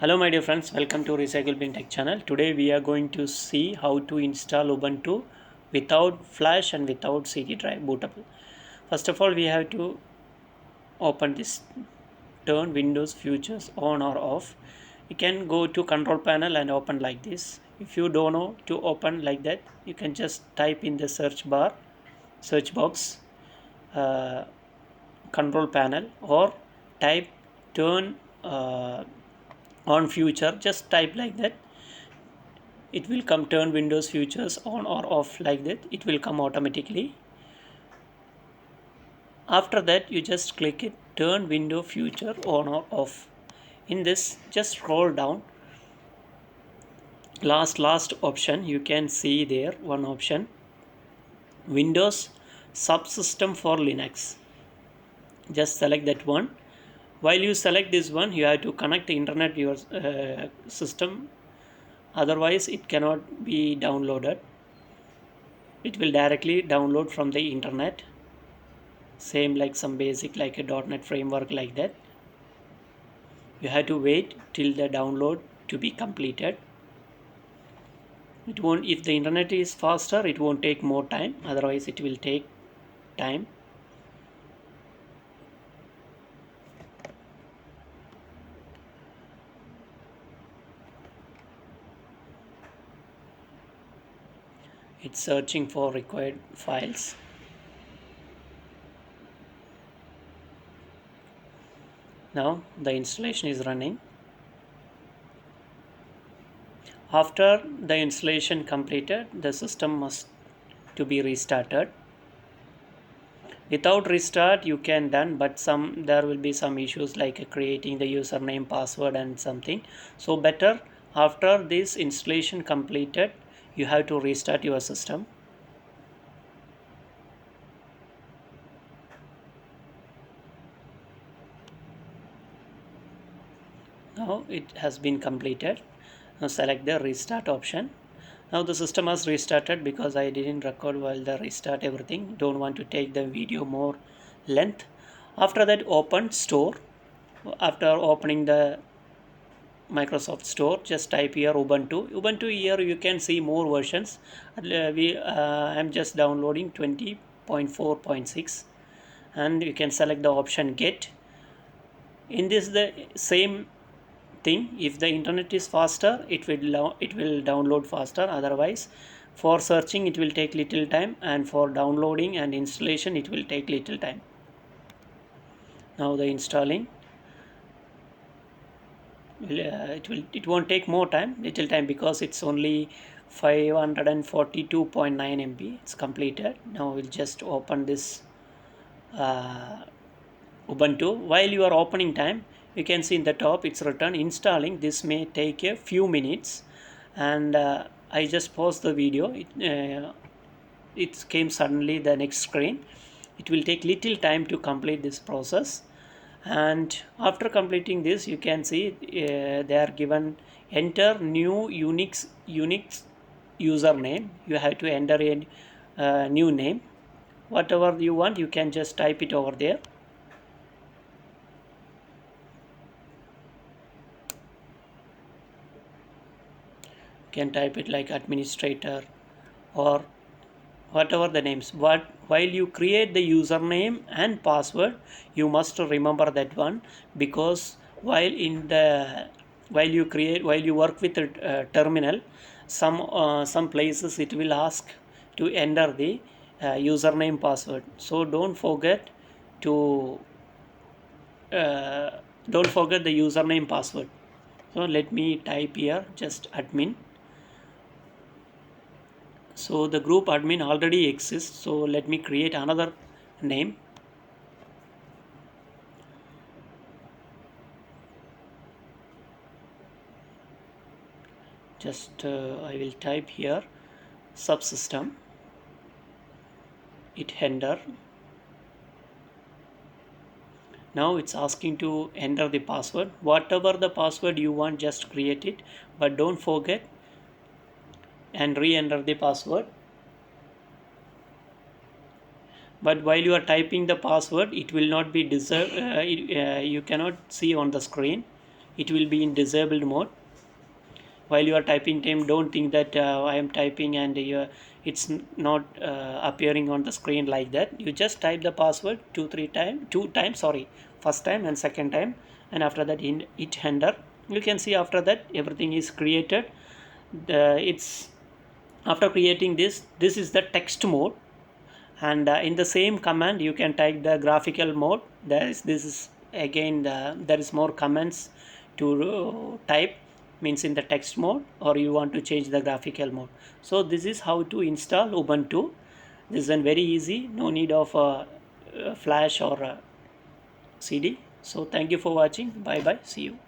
Hello my dear friends, welcome to Recyclebintech channel. Today we are going to see how to install Ubuntu without flash and without CD drive bootable. First of all, we have to open this, turn Windows features on or off. You can go to control panel and open like this. If you don't know to open like that, you can just type in the search box, uh, control panel, or type turn on future. Just type like that, it will come. Turn Windows features on or off like that, it will come automatically. After that, you just click it, turn window feature on or off. In this, just scroll down, last option, you can see there one option, Windows subsystem for Linux. Just select that one. While you select this one, you have to connect the internet your system, otherwise it cannot be downloaded. It will directly download from the internet, same like some basic like a .NET framework like that. You have to wait till the download to be completed. It won't, if the internet is faster, it won't take more time, otherwise it will take time. It's searching for required files. Now the installation is running. After the installation completed, the system must to be restarted. Without restart you can done, but there will be some issues like creating the username, password and something. So better after this installation completed, you have to restart your system. Now it has been completed. Now select the restart option. Now the system has restarted because I didn't record while the restart everything. Don't want to take the video more length. After that, open store. After opening the Microsoft Store, just type here Ubuntu. Ubuntu, here you can see more versions. I'm just downloading 20.4.6, and you can select the option Get. In this, the same thing, if the internet is faster, it will download faster, otherwise for searching it will take little time, and for downloading and installation it will take little time. Now the installing, it won't take more time, little time, because it's only 542.9 MB. It's completed. Now we'll just open this uh, Ubuntu. While you are opening time, you can see in the top it's written installing. This may take a few minutes, and I just paused the video. It came suddenly the next screen. It will take little time to complete this process, and after completing this, you can see they are given enter new Unix username. You have to enter a new name, whatever you want. You can just type it over there. Can type it like administrator or whatever the names. But while you create the username and password, you must remember that one, because while you work with a terminal, some places it will ask to enter the username, password. So to uh, don't forget the username, password. So let me type here just admin. So the group admin already exists, so let me create another name. Just I will type here subsystem, it enter. Now it's asking to enter the password. Whatever the password you want, just create it, but don't forget and re-enter the password. But while you are typing the password, it will not be you cannot see on the screen. it will be in disabled mode. While you are typing time, don't think that I am typing and it's not appearing on the screen like that. You just type the password two times, sorry, first time and second time, and after that hit enter. You can see after that everything is created. It's after creating this is the text mode, and in the same command you can type the graphical mode. This is again there is more commands to type, means in the text mode, or you want to change the graphical mode. So this is how to install Ubuntu. This is very easy, no need of flash or cd. So thank you for watching. Bye bye, see you.